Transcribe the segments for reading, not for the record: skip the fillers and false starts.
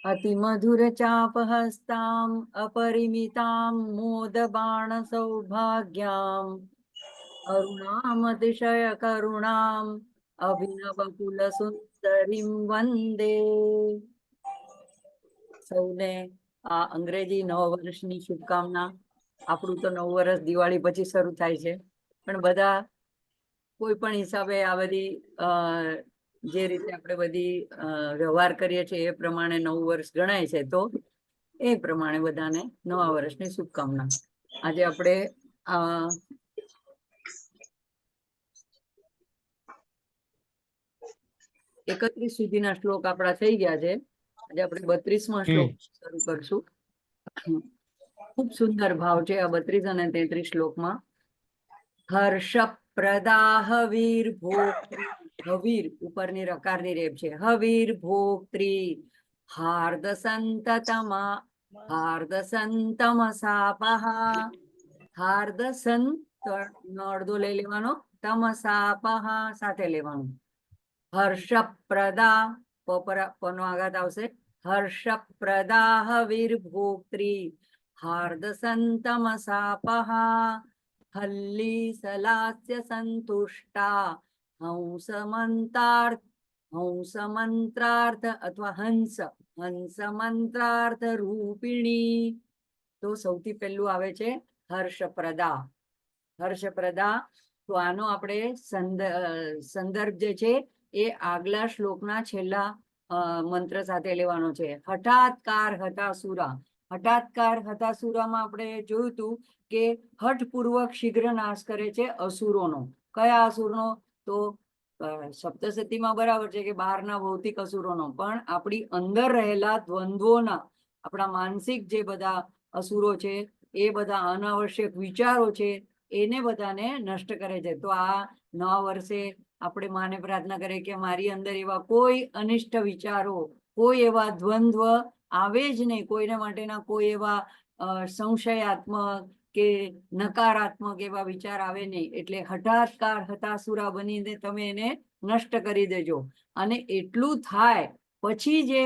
અતિમધુર ચાપહસ્તામ અપરિમિતામ મોદબાણ સૌભાગ્યામ અરુણામતિશય કરુણામ અભિનવ કુલ સુંદરીમ વંદે. સૌને આ અંગ્રેજી નવ વર્ષની શુભકામના. આપણું તો નવું વર્ષ દિવાળી પછી શરૂ થાય છે, પણ બધા કોઈ પણ હિસાબે આ બધી જે રીતે આપણે બધી વ્યવહાર કરીએ છીએ એ પ્રમાણે નવું વર્ષ ગણાય છે, તો એ પ્રમાણે બધાને નવા વર્ષની શુભકામના. આજે આપણે 31 સુધીના શ્લોક આપણા થઈ ગયા છે. આજે આપણે 32મા શ્લોક શરૂ કરશું. ખૂબ સુંદર ભાવ છે આ 32 અને 33 શ્લોકમાં. હર્ષ પ્રદા હવીર ભોક્ત્રી, હવીર ઉપરની રકારની રેપ છે, હવીર ભોક્ત્રી હાર્દ સંતતમા હાર્દ સંતમસાપહા. હાર્દ સંત અડધો લઈ લેવાનો, તમસાપહા સાથે લેવાનું. હર્ષ પ્રદા પનો આઘાત આવશે. હર્ષ પ્રદા હવીર ભોક્ત્રી હાર્દ સંતમસાપહા. હલ્લી સલાસ્ય સંતુષ્ટા હંસ મંત્રાર્થ અથવા હંસ મંત્રાર્થ રૂપિણી. તો સૌથી પહેલું આવે છે હર્ષપ્રદા. હર્ષપ્રદા, તો આનો આપણે સંદર્ભ જે છે એ આગલા શ્લોકના છેલ્લા મંત્ર સાથે લેવાનો છે. હઠાત્કાર હતાસુરા. હઠાત્કાર હતાસુરામાં આપણે જોયું હતું કે હઠપૂર્વક શીઘ્ર નાશ કરે છે અસુરોનો. કયા અસુરનો? તો સપ્તસતીમાં બરાબર છે કે બહારના ભૌતિક અસુરોનો, પણ આપણી અંદર રહેલા દ્વંદ્વોના, આપણા માનસિક જે બધા અસુરો છે, એ બધા અનાવશ્યક વિચારો છે, એને બધાને નષ્ટ કરે છે. તો આ નવા વર્ષે આપણે માને પ્રાર્થના કરીએ કે મારી અંદર એવા કોઈ અનિષ્ટ વિચારો, કોઈ એવા દ્વંદ્વ આવે જ નહીં, કોઈને માટેના કોઈ એવા સંશયાત્મક કે નકારાત્મક એવા વિચાર આવે નહીં. એટલે હઠાત્કાર હતાસુરા બનીને તમે એને નષ્ટ કરી દેજો. અને એટલું થાય પછી જે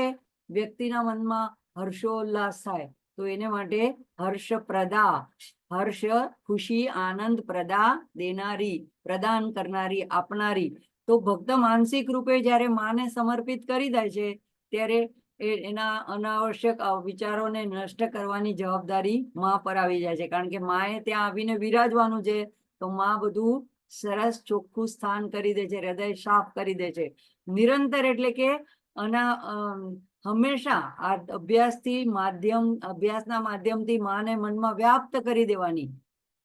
વ્યક્તિના મનમાં હર્ષોલ્લાસ થાય, તો એને માટે હર્ષપ્રદા, હર્ષ ખુશી આનંદ, પ્રદા દેનારી, પ્રદાન કરનારી, આપનારી. તો ભક્ત માનસિક રૂપે જ્યારે માને સમર્પિત કરી દે છે, ત્યારે એના અનાવશ્યક વિચારોને નષ્ટ કરવાની જવાબદારી મા પર આવી જાય છે. કારણ કે માએ ત્યાં આવીને બિરાજવાનું છે, તો મા બધું સરસ ચોખ્ખું સ્થાન કરી દે છે, હૃદય સાફ કરી દે છે નિરંતર. એટલે કે હંમેશા આ અભ્યાસના માધ્યમથી માને મનમાં વ્યાપ્ત કરી દેવાની,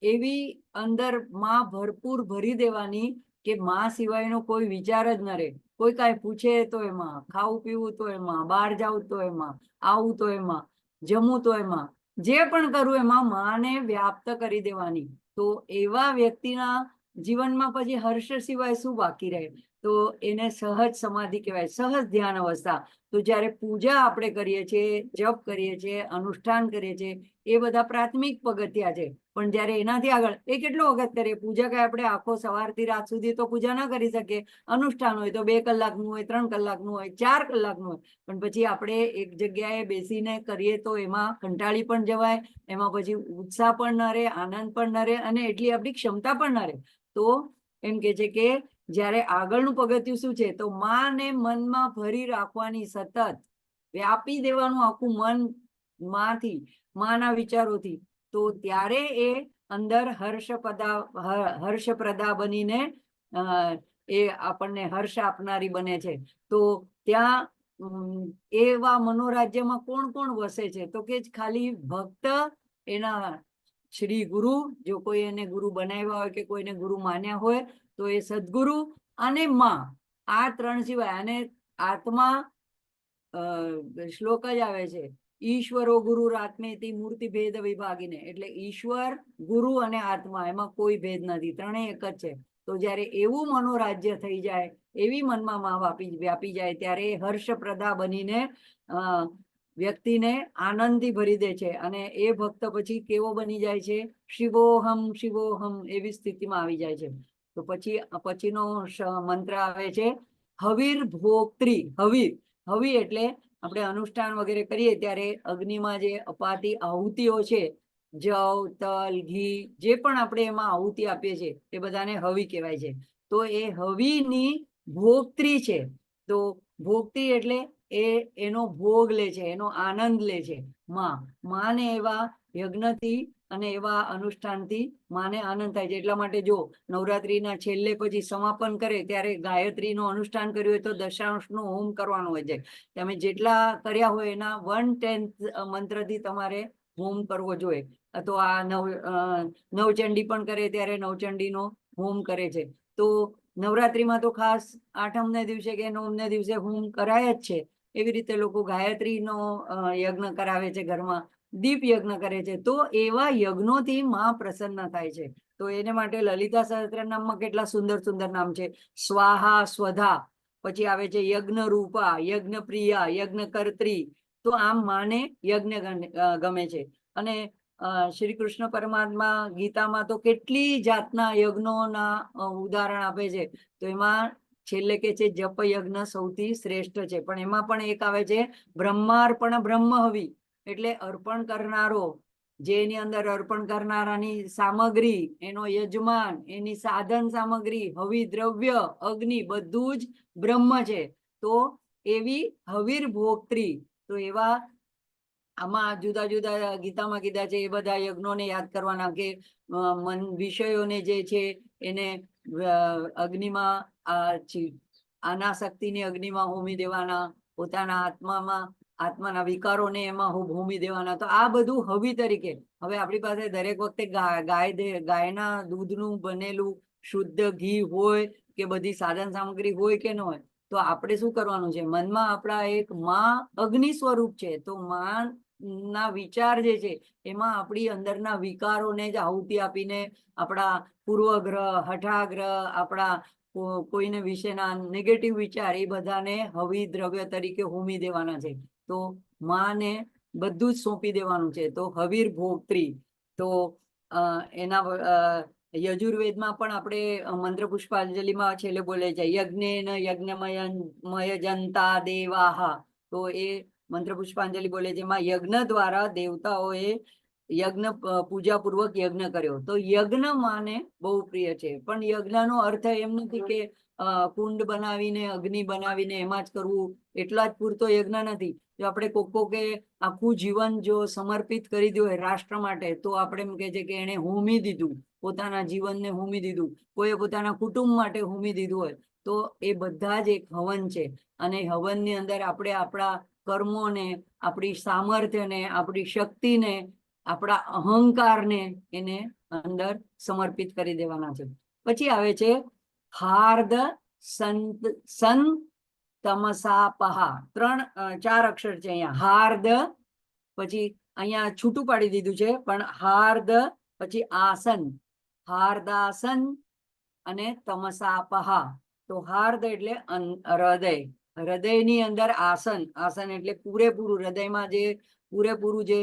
એવી અંદર માં ભરપૂર ભરી દેવાની કે માં સિવાયનો કોઈ વિચાર જ ન રહે. કોઈ કાંઈ પૂછે તો એમાં, ખાવું પીવું તો એમાં, બહાર જાવું તો એમાં, આવું તો એમાં, જમવું તો એમાં, જે પણ કરવું એમાં માને વ્યાપ્ત કરી દેવાની. તો એવા વ્યક્તિના જીવનમાં પછી હર્ષ સિવાય શું બાકી રહે? તો એને સહજ સમાધિ કહેવાય, સહજ ધ્યાન અવસ્થા. તો જ્યારે પૂજા આપણે કરીએ છીએ, જપ કરીએ છીએ, અનુષ્ઠાન કરીએ છીએ, એ બધા પ્રાથમિક પગથિયા છે. પણ જ્યારે એનાથી આગળ એ કેટલો વખત કરીએ પૂજા? કે આપણે આખો સવારથી રાત સુધી તો પૂજા ના કરી શકીએ. અનુષ્ઠાન હોય તો 2 કલાકનું હોય, 3 કલાકનું હોય, 4 કલાકનું હોય. પણ પછી આપણે એક જગ્યાએ બેસીને કરીએ તો એમાં કંટાળી પણ જવાય, એમાં પછી ઉત્સાહ પણ ન રહે, આનંદ પણ ન રહે, અને એટલી આપણી ક્ષમતા પણ ન રહે. તો એમ કે છે કે જ્યારે આગળનું પગથિયું શું છે? તો માને મનમાં ભરી રાખવાની, સતત વ્યાપી દેવાનું આખું મન માંથી, માના વિચારોથી. તો ત્યારે એ અંદર હર્ષપ્રદા બનીને એ આપણને હર્ષ આપનારી બને છે. તો ત્યાં એવા મનોરાજ્યમાં કોણ કોણ વસે છે? તો કે ખાલી ભક્ત, એના શ્રી ગુરુ, જો કોઈ એને ગુરુ બનાવ્યા હોય કે કોઈને ગુરુ માન્યા હોય તો એ સદગુરુ, અને માં. આ 3 સિવાય, અને આત્મા શ્લોક જ આવે છે, ઈશ્વરો ગુરુ આત્મેતિ મૂર્તિ ભેદ વિભાગીને. એટલે ઈશ્વર, ગુરુ અને આત્મા, એમાં કોઈ ભેદ નથી, ત્રણેય એક જ છે. તો જ્યારે એવું મનોરાજ્ય થઈ જાય, એવી મનમાં માં વ્યાપી જાય, ત્યારે હર્ષપ્રદા બનીને વ્યક્તિને આનંદથી ભરી દે છે. અને એ ભક્ત પછી કેવો બની જાય છે? શિવોહમ શિવોહમ એવી સ્થિતિમાં આવી જાય છે. તો પછીનો મંત્ર આવે છે હવીર ભોક્ત્રી. હવીર એટલે આપણે અનુષ્ઠાન વગેરે કરીએ ત્યારે અગ્નિમાં જે અપાતી આહુતિઓ છે, જવ, તલ, ઘી, જે પણ આપણે એમાં આહુતિ આપીએ છીએ એ બધાને હવી કહેવાય છે. તો એ હવીની ભોગત્રી છે. તો ભોગત્રી એટલે એનો ભોગ લે છે, એનો આનંદ લે છે માને એવા યજ્ઞથી અને એવા અનુષ્ઠાનથી માને આનંદ થાય છે. એટલા માટે જો નવરાત્રીના છેલ્લે પછી સમાપન કરે ત્યારે ગાયત્રીનું અનુષ્ઠાન કર્યું હોય તો દશાંશનો હોમ કરવાનો હોય છે. તમે જેટલા કર્યા હોય એના 1/10 મંત્રથી તમારે હોમ કરવો જોઈએ. તો આ નવચંડી પણ કરે ત્યારે નવચંડીનો હોમ કરે છે. તો નવરાત્રીમાં તો ખાસ આઠમને દિવસે કે નવમને દિવસે હોમ કરાય જ છે. એવી રીતે લોકો ગાયત્રીનો યજ્ઞ કરાવે છે, ઘરમાં દીપ યજ્ઞ કરે છે. તો એવા યજ્ઞોથી માં પ્રસન્ન થાય છે. તો એને માટે લલિતા સહસ્ત્રનામમાં કેટલા સુંદર સુંદર નામ છે. સ્વાહા, સ્વધા, પછી આવે છે યજ્ઞ રૂપા, યજ્ઞ પ્રિયા, યજ્ઞ કર્ત્રી. તો આમ માને યજ્ઞ ગમે છે. અને શ્રી કૃષ્ણ પરમાત્મા ગીતામાં તો કેટલી જાતના યજ્ઞોના ઉદાહરણ આપે છે. તો એમાં છેલ્લે કે છે જપ યજ્ઞ સૌથી શ્રેષ્ઠ છે. પણ એમાં પણ એક આવે છે બ્રહ્માર્પણ બ્રહ્મ હવિ, એટલે અર્પણ કરનારો, જે એની અંદર અર્પણ કરનારાની સામગ્રી, એનો યજમાન, એની સાધન સામગ્રી, હવિ દ્રવ્ય, અગ્નિ બધું જ બ્રહ્મ છે. તો એવી હવીર ભોગત્રી. તો એવા આમાં જુદા જુદા ગીતામાં કીધા છે એ બધા યજ્ઞોને યાદ કરવાના કે મન વિષયોને જે છે એને અગ્નિમાં અનાસક્તિને અગ્નિમાં હોમી દેવાના, પોતાના આત્માના વિકારોને એમાં હોમી દેવાના. તો આ બધું હવી તરીકે. હવે આપણી પાસે દરેક વખતે ગાયના દૂધનું બનેલું શુદ્ધ ઘી હોય કે બધી સાધન સામગ્રી હોય કે ન હોય, તો આપણે શું કરવાનું છે, મનમાં આપણા એક માં અગ્નિ સ્વરૂપ છે. તો માં ના વિચાર જે છે એમાં આપણી અંદરના વિકારોને જ આહુતિ આપીને આપણા પૂર્વગ્રહ, હઠાગ્રહ, આપણા કોઈને વિશેના નેગેટિવ વિચાર એ બધાને હવી દ્રવ્ય તરીકે હોમી દેવાના છે. તો માને બધું જ સોંપી દેવાનું છે. તો હવીર ભોગત્રી. તો એના યજુર્વેદમાં પણ આપણે મંત્ર પુષ્પાંજલિમાં છેલ્લે બોલે છે યજ્ઞેન યજ્ઞમય જનતા દેવાહા. તો એ મંત્ર પુષ્પાંજલિ બોલે છે એમાં યજ્ઞ દ્વારા દેવતાઓએ યજ્ઞ પૂજાપૂર્વક યજ્ઞ કર્યો. તો યજ્ઞ માને બહુ પ્રિય છે. પણ યજ્ઞનો અર્થ એમ નથી કે કુંડ બનાવીને અગ્નિ બનાવીને એમાં જ કરવું, એટલા જ પૂરતો યજ્ઞ નથી. જો આપણે કોકે આખું જીવન જો સમર્પિત કરી દે હોય રાષ્ટ્ર માટે, તો આપણે એમ કહે છે કે એને હોમી દીધું, પોતાના જીવનને હોમી દીધું. કોઈએ પોતાના કુટુંબ માટે હોમી દીધું હોય, તો એ બધા જ એક હવન છે. અને હવનની અંદર આપણે આપણા કર્મોને, આપણી સામર્થ્યને, આપણી શક્તિને, આપણા અહંકારને એને અંદર સમર્પિત કરી દેવાના છે. પછી આવે છે હાર્દ સન તમસાપહા. 4 અક્ષર છે અહીંયા. હાર્દ, પછી અહીંયા છૂટું પાડી દીધું છે પણ હાર્દ, પછી આસન, હાર્દાસન અને તમસાપહા. તો હાર્દ એટલે હૃદય, હૃદયની અંદર આસન, આસન એટલે પૂરેપૂરું હૃદયમાં જે પૂરેપૂરું જે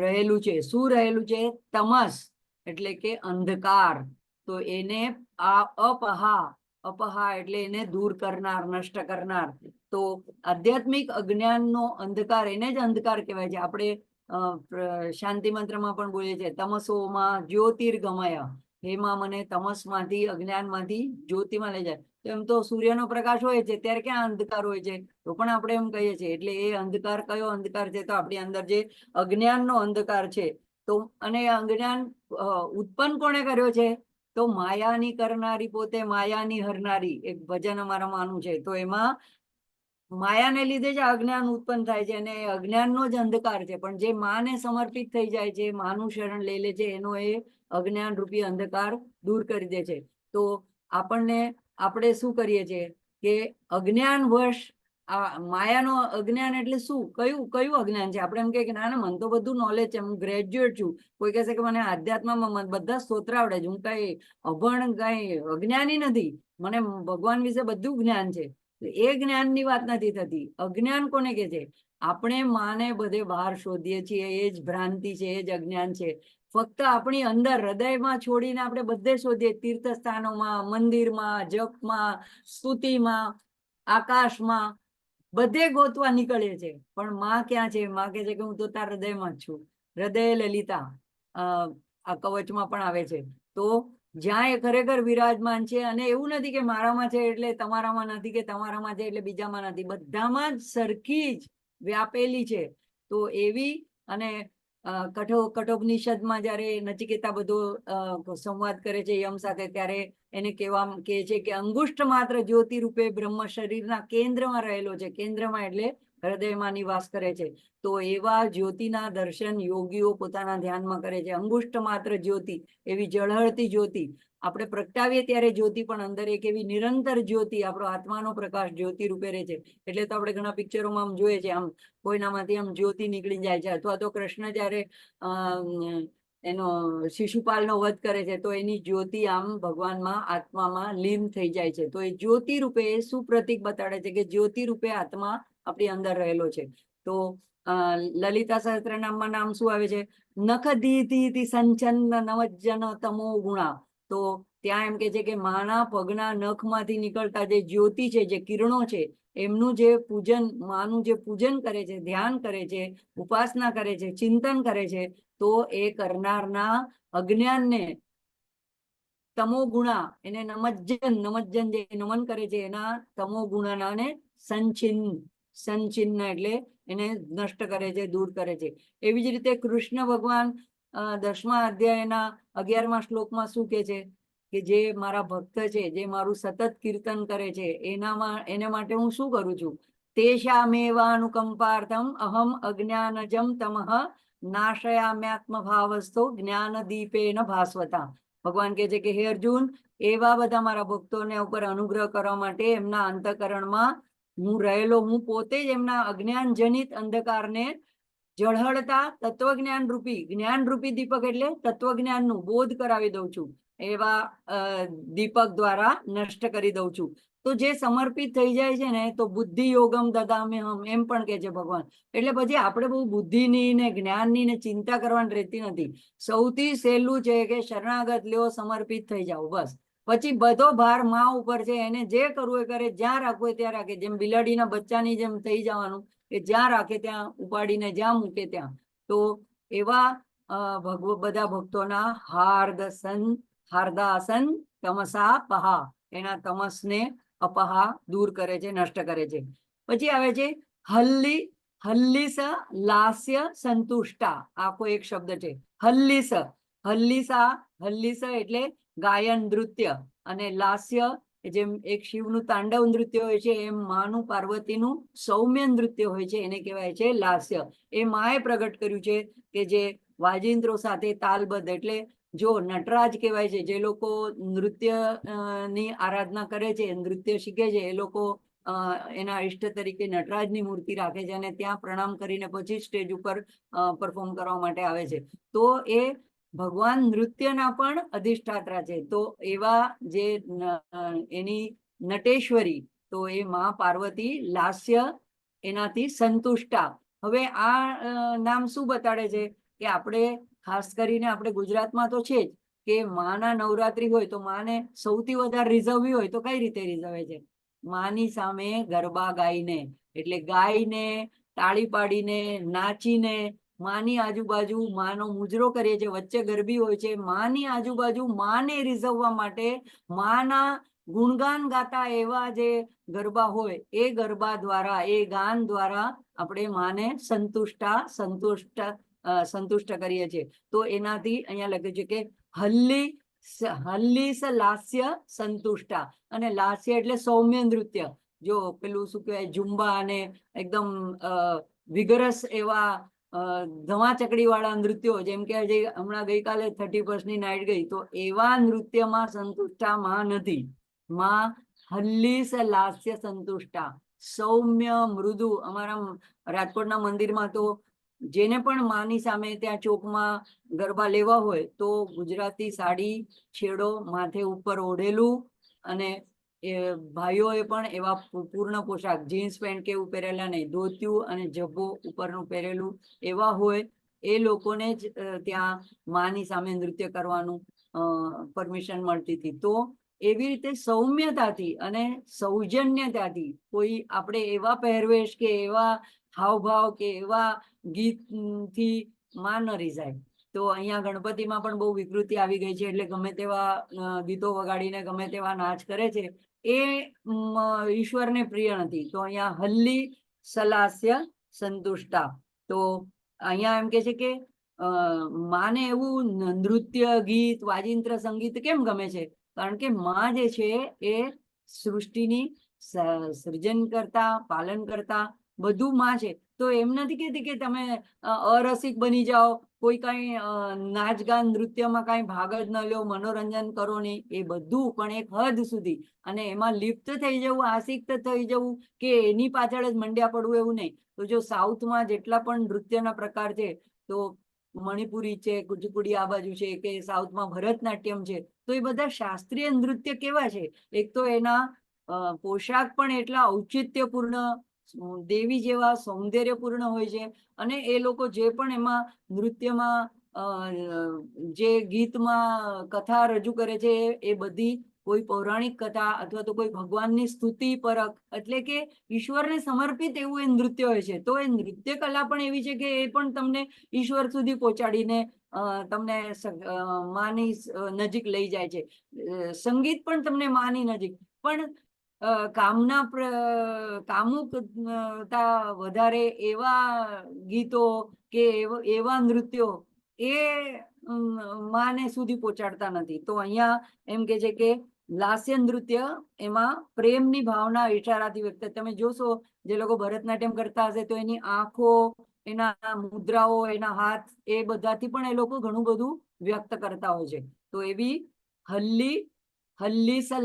રહેલું છે. શું રહેલું છે? તમસ એટલે કે અંધકાર. તો એને અપહા એટલે એને દૂર કરનાર, નષ્ટ કરનાર. તો આધ્યાત્મિક અજ્ઞાનનો અંધકાર એને જ અંધકાર કહેવાય છે. આપણે શાંતિ મંત્રમાં પણ બોલીએ છીએ તમસોમાં જ્યોતિર્ગમય. એમાં મને તમસમાંથી, અજ્ઞાનમાંથી જ્યોતિમાં લઈ જાય. એમ તો સૂર્યનો પ્રકાશ હોય છે ત્યારે ક્યાં અંધકાર હોય છે? તો પણ આપણે એમ કહીએ છીએ. એટલે એ અંધકાર કયો અંધકાર છે? તો આપણી અંદર જે અજ્ઞાનનો અંધકાર છે. તો અને અજ્ઞાન ઉત્પન્ન કોણે કર્યો છે? તો માયાની કરનારી પોતે માયાની હરનારી. એક ભજન અમારામાં આનું છે. તો એમાં માયાને લીધે જ અજ્ઞાન ઉત્પન્ન થાય છે અને અજ્ઞાનનો જ અંધકાર છે. પણ જે માને સમર્પિત થઈ જાય છે, માનું શરણ લઈ લે છે, એનો એ અજ્ઞાન રૂપી અંધકાર દૂર કરી દે છે. તો આપણે શું કરીએ છીએ કે અજ્ઞાન વશ માયાનો અજ્ઞાન એટલે શું? કયું અજ્ઞાન છે? આપણે એમ કે ના ના, મને તો બધું નોલેજ છે, હું ગ્રેજ્યુએટ છું. કોઈ કહેશે કે મને આધ્યાત્મમાં બધા સ્તોત્ર આવડે છે, હું કઈ અભણ, કઈ અજ્ઞાની નથી, મને ભગવાન વિશે બધું જ્ઞાન છે. એ જ્ઞાનની વાત નથી થતી. અજ્ઞાન કોને કે છે? આપણે માને બધે બહાર શોધીએ છીએ, એ જ ભ્રાંતિ છે, એ જ અજ્ઞાન છે. ફક્ત આપણી અંદર હૃદયમાં છોડીને આપણે બધે શોધીએ, તીર્થ સ્થાનોમાં, મંદિરમાં, જપમાં, સ્તુતિમાં, આકાશમાં, બધે ગોતવા નીકળે છે, પણ માં ક્યાં છે? માં કહે છે કે હું તો તારા હૃદયમાં જ છું. હૃદય લલિતા આ કવચમાં પણ આવે છે. તો જ્યાં એ ખરેખર વિરાજમાન છે, અને એવું નથી કે મારામાં છે એટલે તમારામાં નથી, કે તમારામાં છે એટલે બીજામાં નથી, બધામાં જ સરખી જ વ્યાપેલી છે. તો એવી, અને કઠોપનિષદમાં જયારે નચિકેતા બધો સંવાદ કરે છે યમ સાથે, ત્યારે એને કહે છે કે અંગુષ્ઠ માત્ર જ્યોતિ રૂપે બ્રહ્મ શરીરના કેન્દ્રમાં રહેલો છે. કેન્દ્રમાં એટલે હૃદયમાં નિવાસ કરે છે. તો એવા જ્યોતિના દર્શન યોગીઓ પોતાના ધ્યાનમાં કરે છે. અંગુષ્ઠ માત્ર જ્યોતિ, એવી જળહળતી જ્યોતિ આપણે પ્રગટાવીએ ત્યારે જ્યોતિ, પણ અંદર એક એવી નિરંતર જ્યોતિ, આપણો આત્માનો પ્રકાશ જ્યોતિ રૂપે રહે છે. એટલે તો આપણે ઘણા પિક્ચરોમાં આમ જોઈએ છે, આમ કોઈનામાંથી આમ જ્યોતિ નીકળી જાય છે. અથવા તો કૃષ્ણ જયારે એનો શિશુપાલનો વધ કરે છે, તો એની જ્યોતિ આમ ભગવાનમાં આત્મામાં લીન થઈ જાય છે. તો એ જ્યોતિ રૂપે શું પ્રતીક બતાડે છે? કે જ્યોતિ રૂપે આત્મા આપણી અંદર રહેલો છે. તો લલિતા સહસ્ત્રનામમાં નામ શું આવે છે? નખ દીધી સંચન્ન નવજન તમો ગુણા. તો ત્યાં એમ કે છે કે માના પગના નખમાંથી નીકળતા જે જ્યોતિ છે, જે કિરણો છે, એમનું જે પૂજન, માનું જે પૂજન કરે છે, ધ્યાન કરે છે, ઉપાસના કરે છે, ચિંતન કરે છે, તો એ કરનારના અજ્ઞાનને તમો ગુણા, એને નમજ્જન જે નમન કરે છે, એના તમો ગુણાને સંચિન્ન એટલે એને નષ્ટ કરે છે, દૂર કરે છે. એવી જ રીતે કૃષ્ણ ભગવાન 10મા અધ્યાયના 11મા શ્લોકમાં શું કે છે? કે જે મારા ભક્ત છે, જે મારું સતત કીર્તન કરે છે, એને માટે હું શું કરું છું? તેષામેવાનુકંપાર્થમ અહમ અજ્ઞાનજમ તમઃ નાશયામ્યાત્મ ભાવસ્થો જ્ઞાન દીપેન ભાસ્વતા. ભગવાન કહે છે કે હે અર્જુન, એવા બધા મારા ભક્તોને ઉપર અનુગ્રહ કરવા માટે એમના અંતઃકરણમાં હું રહેલો, હું પોતે જ એમના અજ્ઞાન જનિત અંધકારને જળહળતા તત્વજ્ઞાન રૂપી, જ્ઞાન રૂપી દીપક એટલે તત્વજ્ઞાનનું બોધ કરાવી દઉં છું. એવા દીપક દ્વારા નષ્ટ કરી દઉં છું. તો જે સમર્પિત થઈ જાય છે ને, તો બુદ્ધિ યોગમ દદામે હમ, એમ પણ કહે છે ભગવાન. એટલે પછી આપણે બહુ બુદ્ધિની ને જ્ઞાનની ને ચિંતા કરવાની રહેતી નથી. સૌથી સહેલું છે કે શરણાગત લ્યો, સમર્પિત થઈ જાઓ, બસ. પછી બધો ભાર માં ઉપર છે. એને જે કરવું એ કરે, જ્યાં રાખવું ત્યાં રાખે. જેમ બિલાડીના બચ્ચાની જેમ થઈ જવાનું, કે જ્યાં રાખે ત્યાં ઉપાડીને જ્યાં મૂકે ત્યાં. તો એવા બધા ભક્તોના હાર્દાસન તમસા પહા, એના તમસને અપહા દૂર કરે છે, નષ્ટ કરે છે. પછી આવે છે હલ્લીસ લાસ્ય સંતુષ્ટા. આખો એક શબ્દ છે, હલ્લીસ. હલ્લીસ એટલે ગાયન નૃત્ય, અને લાસ્ય જેમ એક શિવનું તાંડવ નૃત્ય હોય છે, એમ માનું પાર્વતીનું સૌમ્ય નૃત્ય હોય છે, એને કહેવાય છે લાસ્ય. એ માએ પ્રગટ કર્યું છે કે જે વાજિંત્રો સાથે તાલબદ્ધ, એટલે જો નટરાજ કહેવાય છે. જે લોકો નૃત્ય ની આરાધના કરે છે, નૃત્ય શીખે છે, એ લોકો એના ઈષ્ટ તરીકે નટરાજની મૂર્તિ રાખે છે, અને ત્યાં પ્રણામ કરીને પછી સ્ટેજ ઉપર પરફોર્મ કરવા માટે આવે છે. તો એ ભગવાન નૃત્યના પણ અધિષ્ઠાત્રા છે. તો એવા જે એની નટેશ્વરી, તો એ મા પાર્વતી લાસ્ય, એનાથી સંતુષ્ટા. હવે આ નામ શું બતાડે છે? કે આપણે ખાસ કરીને આપણે ગુજરાતમાં તો છે જ, કે માના નવરાત્રી હોય તો માને સૌથી વધારે રીઝવવી હોય તો કઈ રીતે રીઝવે છે? માની સામે ગરબા ગાઈને, એટલે ગાઈને, તાળી પાડીને, નાચીને, માની આજુબાજુ માનો મુજરો કરીએ છીએ, વચ્ચે ગરબી હોય છે. માની આજુબાજુ માને રીઝવવા માટે માના ગુણગાન ગાતા એવા જે ગરબા હોય, એ ગરબા દ્વારા, એ ગાન દ્વારા આપણે માને સંતુષ્ટ કરીએ છીએ. તો એનાથી અહીંયા લખ્યું છે કે હલ્લીસ લાસ્ય સંતુષ્ટા. અને લાસ્ય એટલે સૌમ્ય નૃત્ય. જો પેલું શું કહેવાય, ઝુંબા અને એકદમ વિગરસ એવા ધમાચકડી વાળા નૃત્યો, જેમ કે હમણાં ગઈકાલે 31st નાઈટ ગઈ, તો એવા નૃત્યમાં સંતુષ્ટા માં નથી. માં હલ્લીસ લાસ્ય સંતુષ્ટા, સૌમ્ય મૃદુ. અમારા રાજકોટના મંદિરમાં તો જેને પણ માની સામે ત્યાં ચોકમાં ગરબા લેવા હોય, તો ગુજરાતી સાડી, છેડો માથે ઉપર ઓઢેલું, અને એ ભાઈઓએ પણ એવા પૂર્ણ પોશાક, જીન્સ પેન્ટ કે એવું પહેરેલા નહીં, ધોતિયું અને જબ્બો ઉપરનું પહેરેલું એવા હોય. એ લોકોને જ ત્યાં માની સામે નૃત્ય કરવાનું પરમિશન મળતી હતી. તો એવી રીતે સૌમ્યતાથી અને સૌજન્યતાથી કોઈ આપણે એવા પહેરવેશ કે એવા હાવભાવ કે એવા ગીતથી માં ન રીઝાય. તો અહીંયા ગણપતિમાં પણ બહુ વિકૃતિ આવી ગઈ છે, એટલે ગમે તેવા ગીતો વગાડીને ગમે તેવા નાચ કરે છે, એ ઈશ્વરને પ્રિય નથી. તો અહીંયા હલ્લી સલાસ્ય સંતુષ્ટા. તો અહીંયા એમ કે છે કે માને એવું નૃત્ય, ગીત, વાજિંત્ર, સંગીત કેમ ગમે છે? કારણ કે માં જે છે એ સૃષ્ટિની સર્જન કરતા, પાલન કરતા બધું માં છે. તો એમ નથી કહેતી કે તમે અરસિક બની જાઓ, કોઈ કઈ નાચ ગાન નૃત્યમાં કઈ ભાગ જ ન લો, મનોરંજન કરો નહીં. એ બધું પણ એક હદ સુધી, અને એમાં લિપ્ત થઈ જવું, આસક્ત થઈ જવું કે એની પાછળ જ મંડ્યા પડવું, એવું નહીં. તો જો સાઉથમાં જેટલા પણ નૃત્યના પ્રકાર છે, તો મણિપુરી છે, કુચીપુડી આ બાજુ છે, કે સાઉથમાં ભરતનાટ્યમ છે, તો એ બધા શાસ્ત્રીય નૃત્ય કેવા છે? એક તો એના પોશાક પણ એટલા ઔચિત્યપૂર્ણ, દેવી જેવા સૌંદર્યપૂર્ણ હોય છે, અને એ લોકો જે પણ એમાં નૃત્યમાં જે ગીતમાં કથા રજૂ કરે છે, એ બધી કોઈ પૌરાણિક કથા અથવા તો કોઈ ભગવાનની સ્તુતિ પરક, એટલે કે ઈશ્વરને સમર્પિત એવું એ નૃત્ય હોય છે. તો એ નૃત્ય કલા પણ એવી છે કે એ પણ તમને ઈશ્વર સુધી પહોંચાડીને તમને માની નજીક લઈ જાય છે. સંગીત પણ તમને માની નજીક, પણ કામુકતા વધારે એવા ગીતો કે એવા નૃત્યો એ માને સુધી પહોંચાડતા નથી. તો અહીંયા એમ કે છે કે લાસ્ય નૃત્ય એમાં પ્રેમની ભાવના ઈશારાથી વ્યક્ત. તમે જોશો જે લોકો ભરતનાટ્યમ કરતા હશે તો એની આંખો, એના મુદ્રાઓ, એના હાથ, એ બધાથી પણ એ લોકો ઘણું બધું વ્યક્ત કરતા હોય છે. તો એવી હલ્લી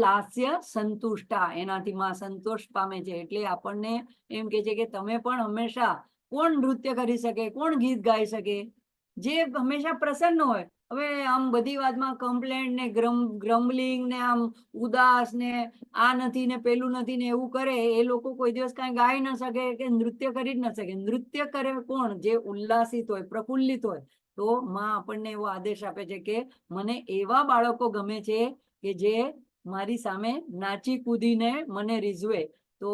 લાસ્ય સંતુષ્ટા, એનાથી માં સંતોષ પામે છે. એટલે આપણને એમ કે છે કે તમે પણ હંમેશા, કોણ નૃત્ય કરી શકે, કોણ ગીત ગાઈ શકે? જે હંમેશા પ્રસન્ન હોય. હવે આમ બધી વાતમાં કમ્પ્લેન્ટ ને ગ્રમ્બલિંગ ને આમ ઉદાસ ને આ નથી ને પેલું નથી ને એવું કરે, એ લોકો કોઈ દિવસ કઈ ગાઈ ન શકે કે નૃત્ય કરી જ ન શકે. નૃત્ય કરે કોણ? જે ઉલ્લાસિત હોય, પ્રફુલ્લિત હોય. તો માં આપણને એવો આદેશ આપે છે કે મને એવા બાળકો ગમે છે કે જે મારી સામે નાચી કૂદીને મને રીઝવે. તો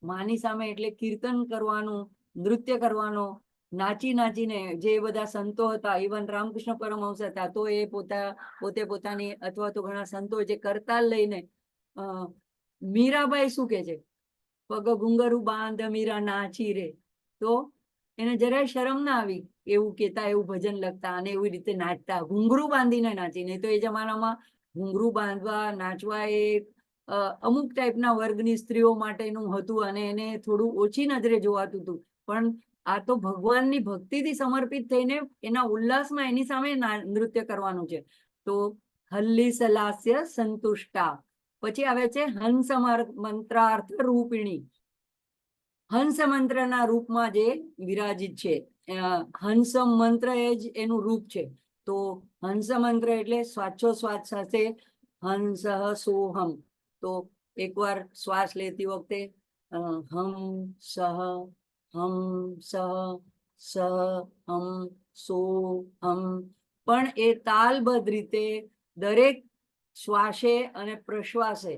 માની સામે એટલે કીર્તન કરવાનું, નૃત્ય કરવાનું, નાચી નાચીને. જે બધા સંતો હતા, ઇવન રામકૃષ્ણ પરમહંસ હતા, તો એ પોતે પોતાની, અથવા તો ઘણા સંતો જે કરતાલ લઈને, મીરાબાઈ શું કે છે? પગ ઘુંઘરું બાંધ મીરા નાચી રે. તો એને જરાય શરમ ના આવી એવું કેતા, એવું ભજન લખતા અને એવી રીતે નાચતા, ઘુંઘરું બાંધીને નાચી. નહીં તો એ જમાનામાં ઘુંઘરું બાંધવા, નાચવા એ અમુક ટાઈપના વર્ગની સ્ત્રીઓ માટેનું હતું, અને એને થોડું ઓછી નજરે જોવાતું હતું. પણ આ તો ભગવાનની ભક્તિથી સમર્પિત થઈને એના ઉલ્લાસમાં એની સામે નૃત્ય કરવાનું છે. તો હલ્લી સલાસ્ય સંતુષ્ટા. પછી આવે છે હંસ મંત્રાર્થ રૂપિણી. હંસ મંત્રના રૂપમાં જે વિરાજિત છે, હંસ મંત્ર એ જ એનું રૂપ છે. તો હંસ મંત્ર એટલે શ્વાસોશ્વાસ સાથે હંસ સોહમ. તો એકવાર શ્વાસ લેતી વખતે હમ સહ હમ સહ સ હમ સો હમ, પણ એ તાલબદ્ધ રીતે દરેક શ્વાસે અને પ્રશ્વાસે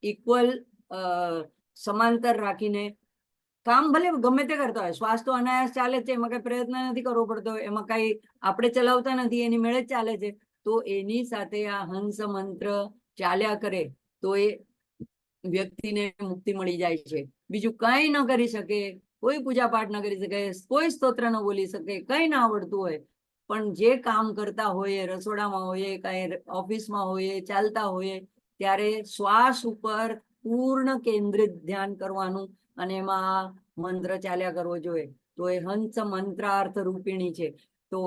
ઇક્વલ સમાંતર રાખીને કામ ભલે ગમે તે કરતા હોય. શ્વાસ તો અનાયાસ ચાલે છે, એમાં કઈ પ્રયત્ન નથી કરવો પડતો, એમાં કઈ આપણે ચલાવતા નથી, એની મેળે જ ચાલે છે. તો એની સાથે આ હંસ મંત્ર ચાલ્યા કરે તો એ વ્યક્તિને મુક્તિ મળી જાય છે. બીજું કઈ ન કરી શકે, કોઈ પૂજા પાઠ ન કરી શકે, કોઈ સ્તોત્ર ન બોલી શકે, કઈ ના આવડતું હોય, પણ જે કામ કરતા હોય, રસોડામાં હોય, કઈ ઓફિસમાં હોય, ચાલતા હોય, ત્યારે શ્વાસ ઉપર પૂર્ણ કેન્દ્રિત ધ્યાન કરવાનું, અને એમાં મંત્ર ચાલ્યા કરવો જોઈએ. તો એ હંસ મંત્રાર્થ રૂપિણી છે. તો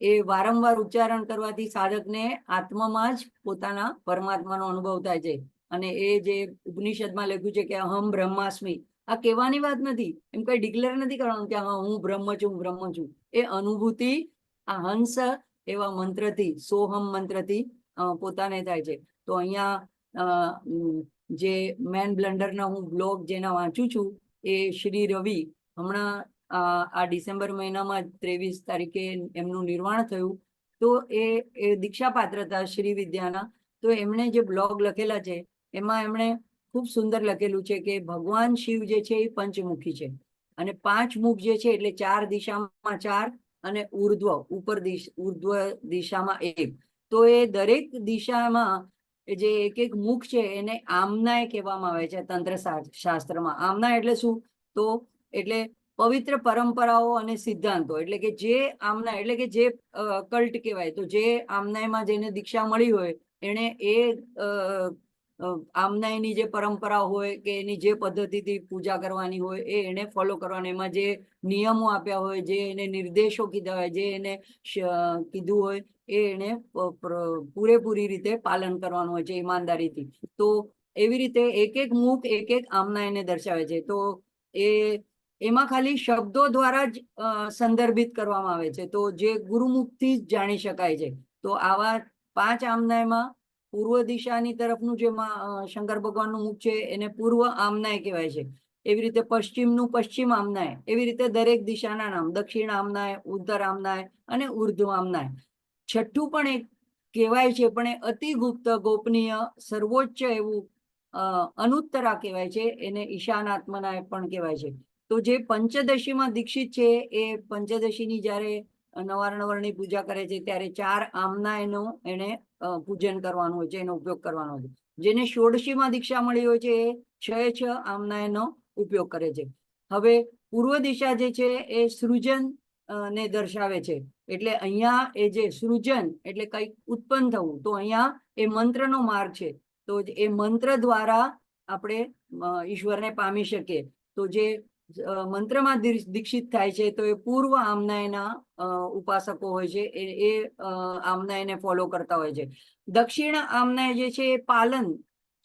એ વારંવાર ઉચ્ચારણ કરવાથી સાધકને આત્મામાં જ પોતાના પરમાત્માનો અનુભવ થાય છે. અને એ જે ઉપનિષદમાં લખ્યું છે કે અહમ બ્રહ્માસ્મિ, આ કહેવાની વાત નથી, એમ કઈ ડિક્લેર નથી કરવાનું કે હા હું બ્રહ્મ છું, બ્રહ્મ છું. એ અનુભૂતિ આ હંસ એવા મંત્રથી, સોહમ મંત્રથી પોતાને થાય છે. તો અહીંયા જે મેન બ્લન્ડરના હું બ્લોગ જેના વાંચું છું, એ શ્રી રવિ, હમણાં આ ડિસેમ્બર મહિનામાં 23 તારીખે એમનું નિર્વાણ થયું. તો એ દીક્ષા પાત્ર હતા શ્રી વિદ્યાના. તો એમણે જે બ્લોગ લખેલા છે એમાં એમણે ખૂબ સુંદર લખેલું છે કે ભગવાન શિવ જે છે એ પંચમુખી છે, અને 5 મુખ જે છે એટલે 4 દિશામાં 4 અને ઉર્ધ્વ દિશામાં 1. તો એ દરેક દિશામાં જે એક મુખ છે એને આમનાય કહેવામાં આવે છે તંત્ર શાસ્ત્રમાં. આમના એટલે શું? તો એટલે પવિત્ર પરંપરાઓ અને સિદ્ધાંતો, એટલે કે જે આમના એટલે કે જે કલ્ટ કહેવાય, તો જે આમનાયમાં જેને દીક્ષા મળી હોય એને એ આમનાયની જે પરંપરા હોય કે એની જે પદ્ધતિથી પૂજા કરવાની હોય એ એને ફોલો કરવાની, એમાં જે નિયમો આપ્યા હોય, જે એને નિર્દેશો કીધા હોય, જે એને કીધું હોય એ એને પૂરેપૂરી રીતે પાલન કરવાનું હોય છે ઈમાનદારીથી. તો એવી રીતે એક એક મુખ એક એક આમનાયને દર્શાવે છે. તો એમાં ખાલી શબ્દો દ્વારા જ સંદર્ભિત કરવામાં આવે છે, તો જે ગુરુમુખથી જ જાણી શકાય છે. તો આવા 5 આમનાયમાં પૂર્વ દિશાની તરફનું જે શંકર ભગવાનનું મુખ છે એને પૂર્વ આમનાય કહેવાય છે. એવી રીતે પશ્ચિમનું પશ્ચિમ આમનાય, એવી રીતે દરેક દિશાના નામ દક્ષિણ આમનાય, ઉત્તર આમનાય અને ઉર્ધ્વ આમનાય. છઠ્ઠું પણ એક કહેવાય છે, પણ એ અતિ ગુપ્ત ગોપનીય સર્વોચ્ચ એવું અનુત્તરા કહેવાય છે, એને ઈશાનાત્મનાય પણ કહેવાય છે. તો જે પંચદશીમાં દીક્ષિત છે એ પંચદશીની જ્યારે નવાર્ણવરની પૂજા કરે છે ત્યારે 4 આમનાયનો એને પૂજન કરવાનું હોય છે, એનો ઉપયોગ કરવાનો હોય છે. જેને ષોડશીમાં દીક્ષા મળી હોય છે એ 6 આમનાયનો ઉપયોગ કરે છે. હવે પૂર્વ દિશા જે છે એ સૃજન ને દર્શાવે છે, એટલે અહીંયા એ જે સૃજન એટલે કંઈક ઉત્પન્ન થવું, તો અહીંયા એ મંત્રનો માર્ગ છે. તો એ મંત્ર દ્વારા આપણે ઈશ્વરને પામી શકીએ. તો જે મંત્રમાં દીક્ષિત થાય છે તો એ પૂર્વ આમનાયના ઉપાસકો હોય છે, એ આમનાયને ફોલો કરતા હોય છે. દક્ષિણ આમનાય જે છે એ પાલન,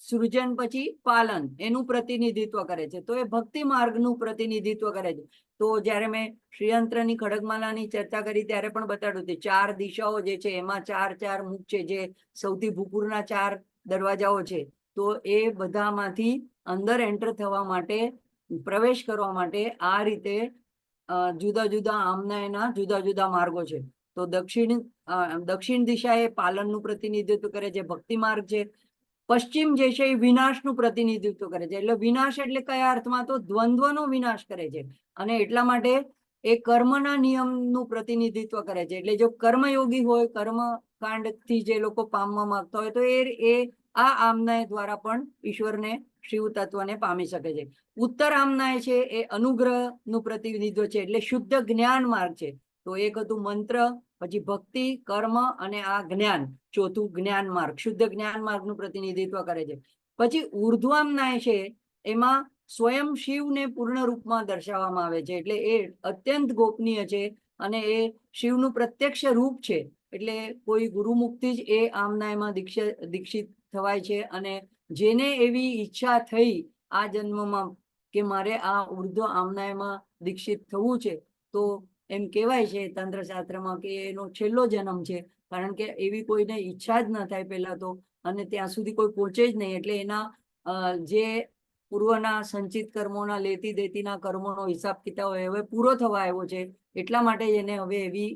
સૃજન પછી પાલન એનું પ્રતિનિધિત્વ કરે છે, તો એ ભક્તિ માર્ગનું પ્રતિનિધિત્વ કરે છે. તો જ્યારે મેં શ્રીયંત્રની ખડગમાલાની ચર્ચા કરી ત્યારે પણ બતાડ્યું હતું 4 દિશાઓ જે છે એમાં 4 મુખ છે, જે સૌથી ભૂપૂરના 4 દરવાજાઓ છે. તો એ બધામાંથી અંદર એન્ટર થવા માટે, પ્રવેશ કરવા માટે આ રીતે જુદા જુદા આમનાયના જુદા જુદા માર્ગો છે. તો દક્ષિણ દિશા એ પાલનનું પ્રતિનિધિત્વ કરે છે, ભક્તિ માર્ગ છે. પશ્ચિમ જે છે એ વિનાશનું પ્રતિનિધિત્વ કરે છે. એટલે વિનાશ એટલે કયા અર્થમાં? તો દ્વંદ્વનો વિનાશ કરે છે, અને એટલા માટે એ કર્મના નિયમનું પ્રતિનિધિત્વ કરે છે. એટલે જો કર્મયોગી હોય, કર્મકાંડથી જે લોકો પામવા માંગતા હોય, તો એ આ આમનાય દ્વારા પણ ઈશ્વરને, શિવ તત્વને પામી શકે છે. ઉત્તર આમનાય છે એ અનુગ્રહનું પ્રતિનિધિત્વ છે, એટલે શુદ્ધ જ્ઞાન માર્ગ છે. તો એક હતું મંત્ર, પછી ભક્તિ, કર્મ અને આ જ્ઞાન, ચોથું જ્ઞાન માર્ગ, શુદ્ધ જ્ઞાન માર્ગનું પ્રતિનિધિત્વ કરે છે. પછી ઉર્ધ્વામનાય છે, એમાં સ્વયં શિવને પૂર્ણ રૂપમાં દર્શાવવામાં આવે છે, એટલે એ અત્યંત ગોપનીય છે અને એ શિવનું પ્રત્યક્ષ રૂપ છે. એટલે કોઈ ગુરુમુખથી જ એ આમનાયમાં દીક્ષિત થવાય છે, અને જેને એવી ઈચ્છા થઈ આ જન્મમાં કે મારે આ ઉર્ધ્વ આમનાયમાં દીક્ષિત થવું છે, તો એમ કહેવાય છે તંત્રશાસ્ત્રમાં કે એનો છેલ્લો જન્મ છે, કારણ કે એવી કોઈને ઈચ્છા જ ન થાય પહેલા તો, અને ત્યાં સુધી કોઈ પહોંચે જ નહીં. એટલે એના જે પૂર્વના સંચિત કર્મોના લેતી દેતીના કર્મોનો હિસાબ કિતાબ હવે પૂરો થવા આવ્યો છે, એટલા માટે એને હવે એવી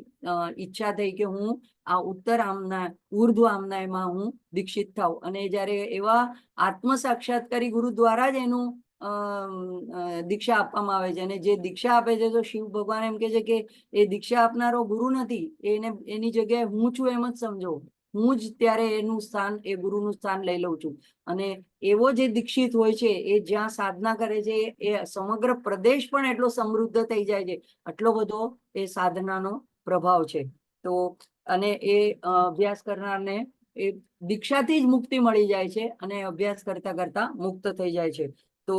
ઈચ્છા થઈ કે હું આ ઉત્તર આમનાય, ઉર્ધ્વ આમનાયમાં હું દીક્ષિત થાઉં. અને જ્યારે એવા આત્મ સાક્ષાત્કારી ગુરુ દ્વારા જ એનું દીક્ષા આપવામાં આવે છે, અને જે દીક્ષા આપે છે તો શિવ ભગવાન એમ કે છે કે એ દીક્ષા આપનારો ગુરુ નથી, એની જગ્યાએ હું છું એમ જ સમજો, હું જ ત્યારે એનું સ્થાન, એ ગુરુનું સ્થાન લઈ લઉં છું. અને એવો જે દીક્ષિત હોય છે એ જ્યાં સાધના કરે છે એ સમગ્ર પ્રદેશ પણ એટલો સમૃદ્ધ થઈ જાય છે, આટલો બધો એ સાધનાનો પ્રભાવ છે. તો અને એ અભ્યાસ કરનારને એ દીક્ષાથી જ મુક્તિ મળી જાય છે, અને અભ્યાસ કરતા કરતા મુક્ત થઈ જાય છે. તો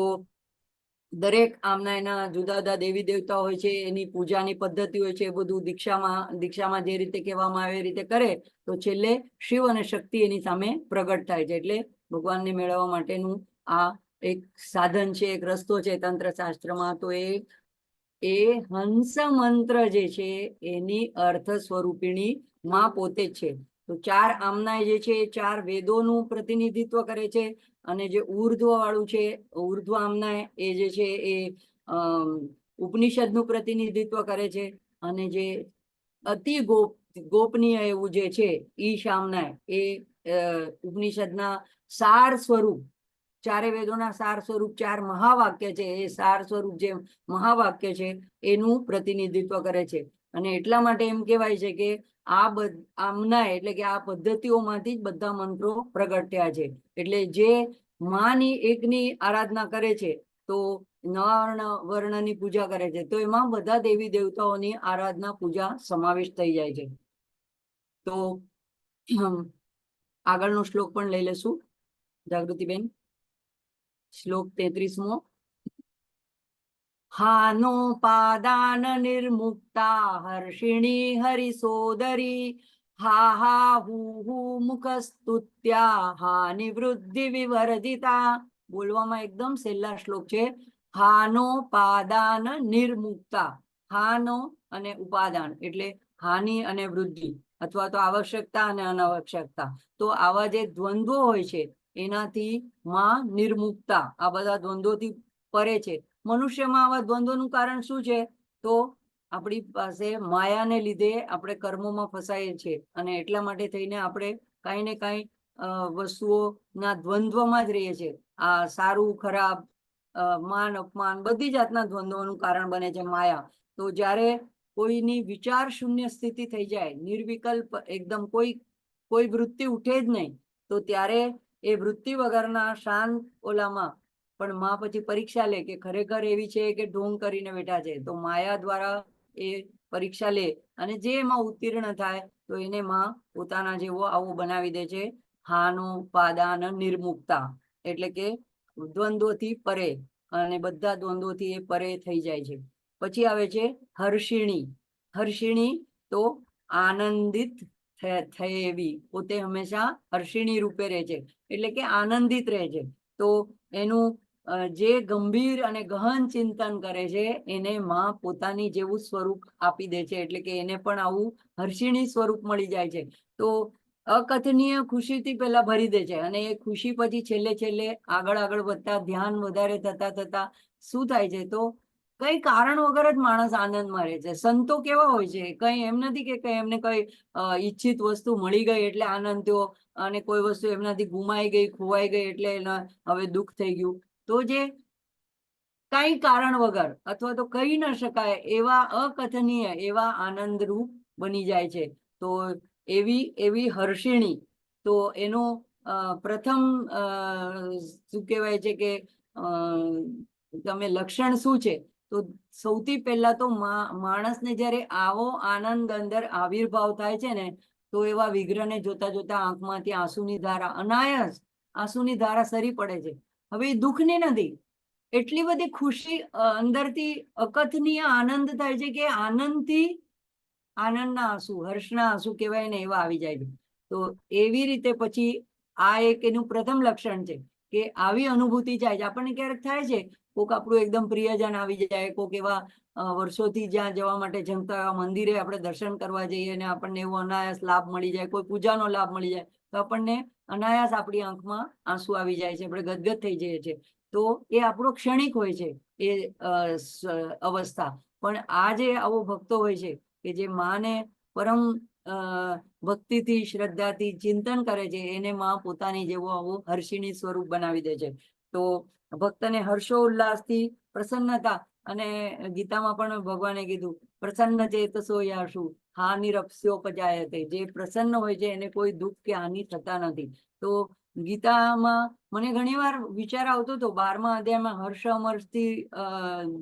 દરેક આમનાયના જુદા જુદા દેવી દેવતા હોય છે, એની પૂજાની પદ્ધતિ હોય છે, એ બધું દીક્ષામાં જે રીતે કહેવામાં આવે એ રીતે કરે તો છેલ્લે શિવ અને શક્તિ એની સામે પ્રગટ થાય છે. એટલે ભગવાનને મેળવવા માટેનું આ એક સાધન છે, એક રસ્તો છે તંત્રશાસ્ત્રમાં. તો એ હંસ મંત્ર જે છે એની અર્થ સ્વરૂપિણી માં પોતે જ છે. તો 4 આમનાય જે છે એ 4 વેદોનું પ્રતિનિધિત્વ કરે છે, અને જે ઉર્ધ્વ વાળું છે, ઉર્ધ્વ આમનાય એ જે છે એ ઉપનિષદનું પ્રતિનિધિત્વ કરે છે, અને જે અતિ ગોપનીય એવું જે છે ઈશ આમનાય એ ઉપનિષદના સાર સ્વરૂપ ચારે વેદોના સાર સ્વરૂપ 4 મહાવાક્ય છે, એ સાર સ્વરૂપ જે મહાવાક્ય છે એનું પ્રતિનિધિત્વ કરે છે. અને એટલા માટે એમ કહેવાય છે કે આમના એટલે કે આ પદ્ધતિઓમાંથી જ બધા મંત્રો પ્રગટ થયા છે. એટલે જે માની એકની આરાધના કરે છે તો વર્ણની પૂજા કરે છે, તો એમાં બધા દેવી દેવતાઓની આરાધના પૂજા સમાવેશ થઈ જાય છે. તો આગળનો શ્લોક પણ લઈ લેશું જાગૃતિબેન. શ્લોક 33મો. હાનોપાદાન નિર્મુક્તા હર્ષિણી હરિસોદરી હા હા હુ મુખસ્તુત્યા હા નિવૃદ્ધિ વિવર્ધિતા. બોલવામાં એકદમ સહેલા શ્લોક છે. હાનો પાદાન નિર્મુક્તા. હાનો અને ઉપાદાન એટલે હાનિ અને વૃદ્ધિ અથવા તો આવશ્યકતા અને અનાવશ્યકતા. તો આવા જે દ્વંદ્વો હોય છે એનાથી માં નિર્મુક્તા, આ બધા દ્વંદ્વોથી પરે છે. મનુષ્યમાં આવા દ્વંદ્વનું કારણ શું છે? તો આપણી પાસે માયાને લીધે આપણે કર્મોમાં ફસાઈએ છીએ અને એટલા માટે થઈને આપણે કાંઈ ને કાંઈ વસ્તુઓના દ્વંદ્વમાં જ રહીએ છીએ. આ સારું ખરાબ, માન અપમાન, બધી જાતના દ્વંદ્વોનું કારણ બને છે માયા. તો જ્યારે કોઈની વિચાર શૂન્ય સ્થિતિ થઈ જાય, નિર્વિકલ્પ એકદમ કોઈ વૃત્તિ ઉઠે જ નહીં, તો ત્યારે એ વૃત્તિ વગરના શાંત ઓલામાં પણ માં પછી પરીક્ષા લે કે ખરેખર એવી છે કે ઢોંગ કરીને બેઠા છે. તો માયા દ્વારા એ પરીક્ષા લે અને જે એમાં ઉત્તીર્ણ થાય તો એને માં પોતાના જેવો આવો બનાવી દે છે. હાનો પાદાન નિર્મુક્તા એટલે કે દ્વંદ્વથી પરે, અને બધા દ્વંદ્વથી એ પરે થઈ જાય છે. પછી આવે છે હર્ષિણી. હર્ષિણી તો આનંદિત થયેવી, પોતે હંમેશા હર્ષિણી રૂપે રહે છે એટલે કે આનંદિત રહે છે. તો એનું જે ગંભીર અને ગહન ચિંતન કરે છે એને માં પોતાની જેવું સ્વરૂપ આપી દે છે, એટલે કે એને પણ આવું હર્ષિણી સ્વરૂપ મળી જાય છે. તો અકથનીય ખુશીથી પેલા ભરી દે છે અને એ ખુશી પછી છેલ્લે આગળ વધતા ધ્યાન વધારે થતા શું થાય છે? તો કઈ કારણ વગર જ માણસ આનંદમાં રહે છે. સંતો કેવા હોય છે? કઈ એમ નથી કે એમને કઈ ઈચ્છિત વસ્તુ મળી ગઈ એટલે આનંદ થયો અને કોઈ વસ્તુ એમનાથી ગુમાઈ ગઈ, ખોવાઈ ગઈ એટલે એને હવે દુઃખ થઈ ગયું. તો જે કઈ કારણ વગર અથવા તો કહી ન શકાય એવા અકથનીય એવા આનંદરૂપ બની જાય છે. તો એવી હર્ષિણી. તો એનું પ્રથમ શું કહેવાય છે કે તમે લક્ષણ શું છે? તો સૌથી પહેલા તો માણસને જ્યારે આવો આનંદ અંદર આવિર્ભાવ થાય છે ને, તો એવા વિગ્રહને જોતા આંખમાંથી આંસુની ધારા, અનાયાસ આંસુની ધારા સરી પડે છે. હવે એ દુઃખની નથી, એટલી બધી ખુશી અંદરથી અકથનીય આનંદ થાય છે કે આનંદથી આનંદના આંસુ, હર્ષના આંસુ કહેવાય ને, એવા આવી જાય છે. તો એવી રીતે પછી આ એક એનું પ્રથમ લક્ષણ છે કે આવી અનુભૂતિ થાય છે. આપણને ક્યારેક થાય છે કોક આપણું એકદમ પ્રિયજન આવી જાય, કોક એવા વર્ષોથી જ્યાં જવા માટે જમતા મંદિરે આપણે દર્શન કરવા જઈએ અને આપણને એવો અનાયાસ લાભ મળી જાય, કોઈ પૂજાનો લાભ મળી જાય તો આપણને અનાયાસ આપણી આંખમાં આંસુ આવી જાય છે, આપણે ગદગદ થઈ જઈએ છીએ. તો એ આપણો ક્ષણિક હોય છે એ અવસ્થા. પણ આ જે આવો ભક્તો હોય છે કે જે માને પરમ ભક્તિથી શ્રદ્ધાથી ચિંતન કરે છે, એને માં પોતાની જેવો આવો હર્ષિણી સ્વરૂપ બનાવી દે છે. તો ભક્તને હર્ષો ઉલ્લાસથી પ્રસન્નતા, અને ગીતામાં પણ ભગવાને કીધું પ્રસન્ન ચેતસો યાશુ હાનિરપ્સ્યોપજાયતે. જે પ્રસન્ન હોય છે એને કોઈ દુઃખ કે હાનિ થતા નથી. તો ગીતામાં મને ઘણી વાર વિચાર આવતો હતો 12મા અધ્યાયમાં હર્ષ અમર્ષથી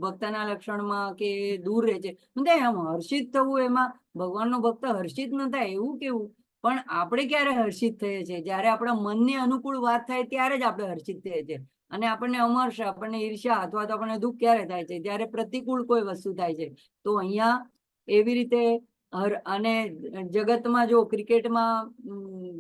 ભક્તના લક્ષણમાં કે દૂર રહે છે. આમ હર્ષિત થવું, એમાં ભગવાનનો ભક્ત હર્ષિત ન થાય એવું કેવું? પણ આપણે ક્યારે હર્ષિત થઈએ છીએ? જ્યારે આપણા મનને અનુકૂળ વાત થાય ત્યારે જ આપણે હર્ષિત થઈએ છીએ. અને આપણને અમર્ષ, આપણને ઈર્ષ્યા અથવા તો આપણને દુઃખ ક્યારે થાય છે? જ્યારે પ્રતિકૂળ કોઈ વસ્તુ થાય છે. તો અહીંયા એવી રીતે અને જગતમાં જો ક્રિકેટમાં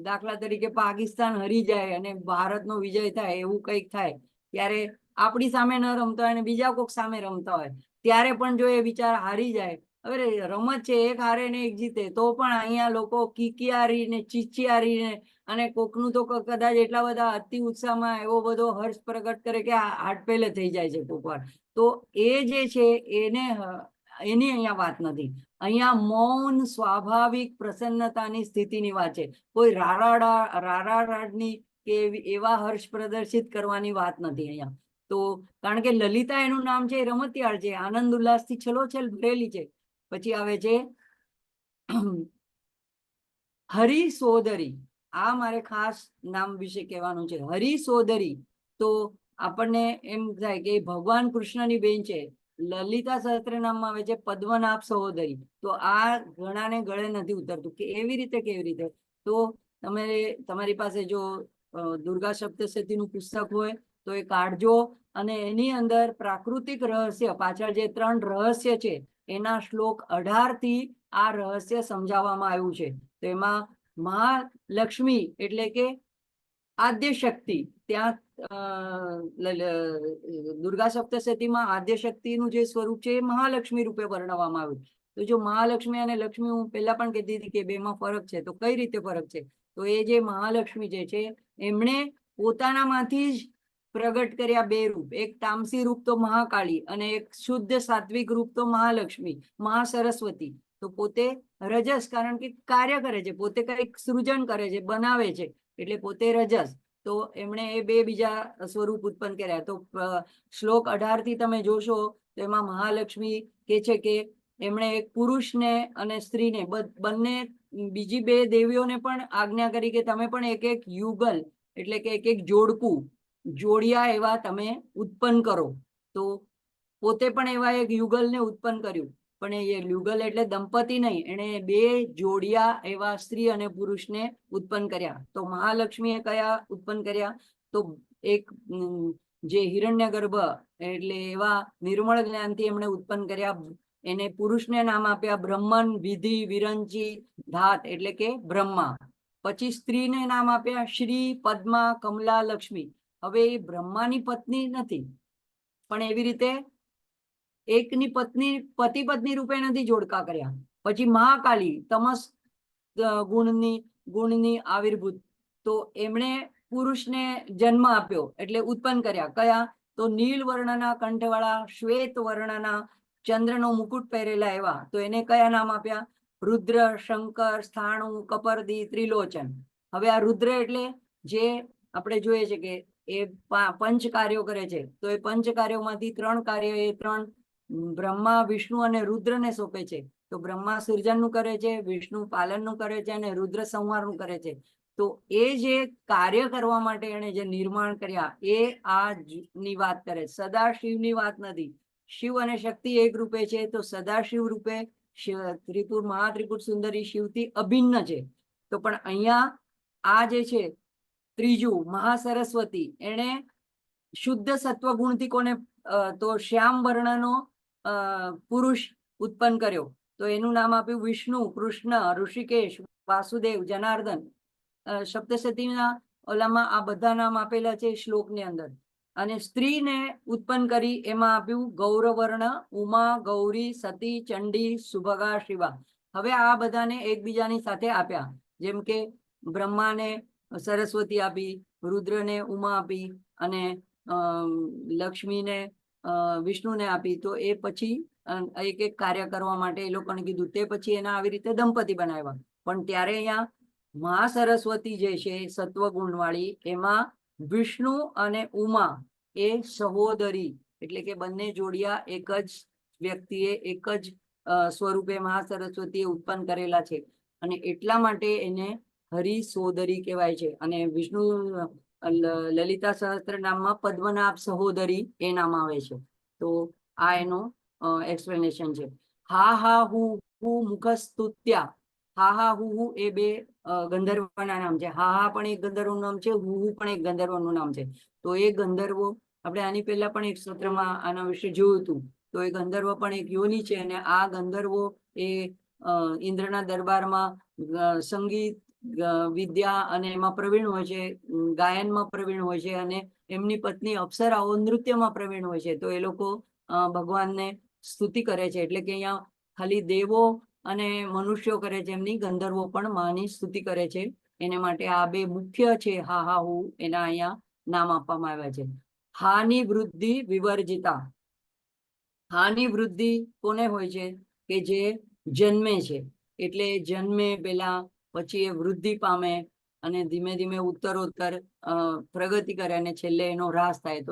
દાખલા તરીકે પાકિસ્તાન હરી જાય અને ભારતનો વિજય થાય, એવું કંઈક થાય, ત્યારે આપણી સામે ન રમતા હોય અને બીજા કોઈક સામે રમતા હોય, ત્યારે પણ જો એ વિચાર હારી જાય, હવે રમત છે, એક હારે ને એક જીતે, તો પણ અહીંયા લોકો કિકિયારીને ચીચિયારીને અને કોકનું તો કદાચ એટલા બધા અતિ ઉત્સાહમાં એવો બધો હર્ષ પ્રગટ કરે કે હાર્ટ ફેલ થઈ જાય છે કોક વાર. તો એ જે છે એની અહીંયા વાત નથી. અહીંયા મૌન સ્વાભાવિક પ્રસન્નતાની સ્થિતિની વાત છે. કોઈ રારાડાની કે એવા હર્ષ પ્રદર્શિત કરવાની વાત નથી અહીંયા. તો કારણ કે લલિતા એનું નામ છે, રમતિયાળ છે, આનંદ ઉલ્લાસથી છલોછલ ભરેલી છે. પછી આવે છે હરિસોદરી. આ મારે ખાસ નામ વિશે કહેવાનું છે, હરિસોદરી. તો આપણને એમ થાય કે ભગવાન કૃષ્ણની બેન છે. લલિતા સહસ્ત્રનામમાં આવે છે પદ્મનાભ સહોદરી. તો આ ઘણાને ગળે નથી ઉતરતું કે કેવી રીતે. તો તમે તમારી પાસે જો દુર્ગા સપ્તશતીનું પુસ્તક હોય તો એ કાઢજો, અને એની અંદર પ્રાકૃતિક રહસ્ય, પાછળ જે 3 રહસ્ય છે એના શ્લોક 18 થી આ રહસ્ય સમજાવવામાં આવ્યું છે. તો એમાં મહાલક્ષ્મી એટલે કે આદ્ય શક્તિ, ત્યાં દુર્ગા સપ્તશતીમાં આદ્ય શક્તિનું જે સ્વરૂપ છે એ મહાલક્ષ્મી રૂપે વર્ણવવામાં આવ્યું. તો જો મહાલક્ષ્મી અને લક્ષ્મી, હું પહેલા પણ કહેતી હતી કે બેમાં ફરક છે, તો કઈ રીતે ફરક છે? તો એ જે મહાલક્ષ્મી જે છે એમણે પોતાનામાંથી જ પ્રગટ કર્યા 2 રૂપ, એક તામસી રૂપ તો મહાકાળી અને એક શુદ્ધ સાત્વિક રૂપ તો મહાલક્ષ્મી, મહાસરસ્વતી. તો પોતે રજસ, કારણ કે કાર્ય કરે છે, પોતે કંઈક સૃજન કરે છે, બનાવે છે, એટલે પોતે રજસ. તો એમણે એ 2 બીજા સ્વરૂપ ઉત્પન્ન કર્યા. તો શ્લોક 18 થી તમે જોશો તો એમાં મહાલક્ષ્મી કે છે કે એમણે એક પુરુષને અને સ્ત્રીને બંને બીજી 2 દેવીઓને પણ આજ્ઞા કરી કે તમે પણ એક એક યુગલ એટલે કે એક જોડકું, જોડિયા એવા તમે ઉત્પન્ન કરો. તો પોતે પણ એવા એક યુગલને ઉત્પન્ન કર્યું, પણ એ યુગલ એટલે દંપતી નહીં, એને 2 જોડિયા એવા સ્ત્રી અને પુરુષને ઉત્પન્ન કર્યા. તો મહાલક્ષ્મીએ કયા ઉત્પન્ન કર્યા? તો એક જે હિરણ્યગર્ભ એટલે એવા નિર્મળ જ્ઞાનથી એમણે ઉત્પન્ન કર્યા. એને પુરુષને નામ આપ્યા બ્રહ્મન, વિધિ, વિરંચી, ધાત એટલે કે બ્રહ્મા. પછી સ્ત્રીને નામ આપ્યા શ્રી, પદ્મા, કમલા, લક્ષ્મી. હવે એ બ્રહ્માની પત્ની નથી, પણ એવી રીતે એકની પત્ની પતિ પત્ની રૂપે નથી જોડકા કર્યા. પછી મહાકાળી, તમસ ગુણની આવિર્ભૂત. તો એમણે પુરુષને જન્મ આપ્યો એટલે ઉત્પન્ન કર્યા. કયા? તો નીલ વર્ણના કંઠવાળા, શ્વેત વર્ણના, ચંદ્રનો મુકુટ પહેરેલા એવા. તો એને કયા નામ આપ્યા? રુદ્ર, શંકર, સ્થાણુ, કપર્દી, ત્રિલોચન. હવે આ રુદ્ર એટલે જે આપણે જોઈએ છે કે એ 5 કાર્યો કરે છે. તો એ 5 કાર્યોમાંથી 3 કાર્ય એ 3 બ્રહ્મા, વિષ્ણુ અને રુદ્રને સોંપે છે. તો બ્રહ્મા સર્જનનું કરે છે, વિષ્ણુ પાલનનું કરે છે અને રુદ્ર સંહારનું કરે છે. તો એ જે કાર્ય કરવા માટે એને જે નિર્માણ કર્યા એ આ ની વાત કરે, સદાશિવની વાત નથી. શિવ અને શક્તિ એક રૂપે છે, તો સદાશિવ રૂપે ત્રિપુર, મહાત્રિપુર સુંદરી શિવથી અભિન્ન છે. તો પણ અહીંયા આ જે છે ત્રીજું મહાસરસ્વતી, એને શુદ્ધ સત્વગુણથી કોને? તો શ્યામ વર્ણનો પુરુષ ઉત્પન્ન કર્યો. તો એનું નામ આપ્યું વિષ્ણુ, કૃષ્ણ, ઋષિકેશ, વાસુદેવ, જનાર્દન. સપ્તશતીના ઓલામાં આ બધા નામ આપેલા છે શ્લોકની અંદર. અને સ્ત્રીને ઉત્પન્ન કરી એમાં આપ્યું ગૌરવર્ણ, ઉમા, ગૌરી, સતી, ચંડી, સુભગા, શિવા. હવે આ બધાને એકબીજાની સાથે આપ્યા. જેમ કે બ્રહ્માને સરસ્વતી આપી, રુદ્રને ઉમા આપી અને લક્ષ્મીને વિષ્ણુને આપી. તો એ પછી એક એક કાર્ય કરવા માટે એ લોકોને કીધું. તે પછી એના આવી રીતે દંપતી બનાવ્યા. પણ ત્યારે અહીંયા મહાસરસ્વતી જે છે સત્વગુણ વાળી, એમાં વિષ્ણુ અને ઉમા એ સહોદરી એટલે કે બંને જોડિયા એક જ વ્યક્તિએ એક જ સ્વરૂપે મહાસરસ્વતીએ ઉત્પન્ન કરેલા છે. અને એટલા માટે એને હરિસોદરી કહેવાય છે. અને વિષ્ણુ લલિતા સહસ્ત્ર નામમાં પદ્મનાભ સહોદરી એ નામ આવે છે. તો આ એનો એક્સપ્લેનેશન છે. હા હા હું મુખસ્તુત્યા. હા હા હું એ 2 ગંધર્વના નામ છે. હા હા પણ એક ગંધર્વનું નામ છે, હું પણ એક ગંધર્વનું નામ છે. તો એ ગંધર્વો આપણે આની પહેલા પણ એક સત્રમાં આના વિશે જોયું હતું. તો એ ગંધર્વ પણ એક યોની છે. અને આ ગંધર્વો એ ઇન્દ્રના દરબારમાં સંગીત, વિદ્યા અને એમાં પ્રવીણ હોય છે, ગાયનમાં પ્રવીણ હોય છે, અને એમની પત્ની અપ્સરાઓ નૃત્યમાં પ્રવીણ હોય છે. તો એ લોકો ભગવાનને સ્તુતિ કરે છે. એટલે કે અહીંયા ખાલી દેવો અને મનુષ્યો કરે છે એમની, ગંધર્વો પણ માની સ્તુતિ કરે છે. એને માટે આ 2 મુખ્ય છે હા હા હું, એના અહીંયા નામ આપવામાં આવ્યા છે. હાની વૃદ્ધિ વિવર્જિતા. હાની વૃદ્ધિ કોને હોય છે? કે જે જન્મે છે. એટલે જન્મે પેલા, પછી એ વૃદ્ધિ પામે, અને ધીમે ધીમે ઉત્તરોત્તર પ્રગતિ કરે અને છેલ્લે એનો હ્રાસ થાય. તો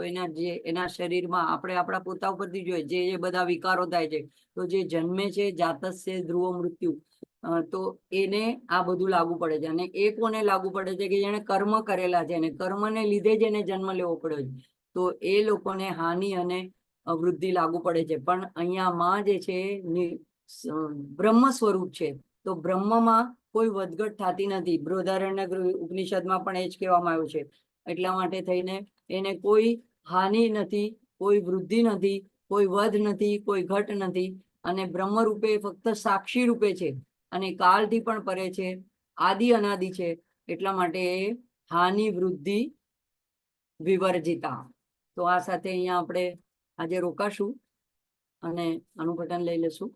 એના શરીરમાં આપણે આપણા પોતા ઉપરથી જોઈએ જે બધા વિકારો થાય છે. તો જે જન્મે છે જાતસ્ય ધ્રુવ મૃત્યુ, તો એને આ બધું લાગુ પડે છે. અને એ કોને લાગુ પડે છે? કે જેને કર્મ કરેલા છે, અને કર્મને લીધે જ એને જન્મ લેવો પડ્યો છે. તો એ લોકોને હાનિ અને વૃદ્ધિ લાગુ પડે છે. પણ અહીંયા માં જે છે બ્રહ્મ સ્વરૂપ છે. તો બ્રહ્મમાં કોઈ વધઘટ થતી નથી. બૃહદારણ્ય ઉપનિષદમાં પણ એ જ કહેવામાં આવ્યું છે. એટલા માટે થઈને એને કોઈ હાનિ નથી, કોઈ વૃદ્ધિ નથી, કોઈ વધ નથી, કોઈ ઘટ નથી. અને બ્રહ્મ રૂપે ફક્ત સાક્ષી રૂપે છે, અને કાળથી પણ પરે છે, આદિ અનાદિ છે. એટલા માટે એ હાનિ વૃદ્ધિ વિવર્જિતા. તો આ સાથે અહીંયા આપણે આજે રોકાશું અને આનું પઠન લઈ લેશું.